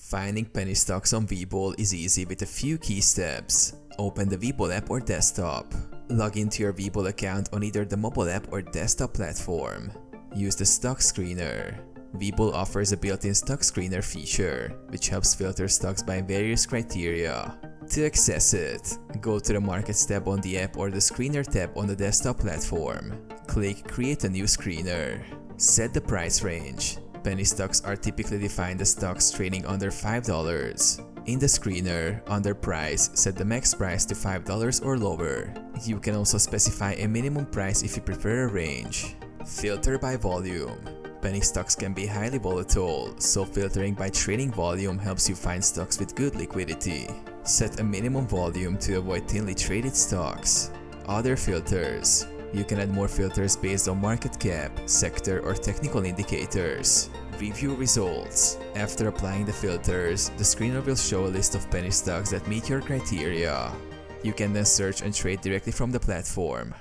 Finding penny stocks on Webull is easy with a few key steps. Open the Webull app or desktop. Log into your Webull account on either the mobile app or desktop platform. Use the stock screener. Webull offers a built-in stock screener feature, which helps filter stocks by various criteria. To access it, go to the Markets tab on the app or the Screener tab on the desktop platform. Click Create a new screener. Set the price range. Penny stocks are typically defined as stocks trading under $5. In the screener, under price, set the max price to $5 or lower. You can also specify a minimum price if you prefer a range. Filter by volume. Penny stocks can be highly volatile, so filtering by trading volume helps you find stocks with good liquidity. Set a minimum volume to avoid thinly traded stocks. Other filters. You can add more filters based on market cap, sector, or technical indicators. Review results. After applying the filters, the screener will show a list of penny stocks that meet your criteria. You can then search and trade directly from the platform.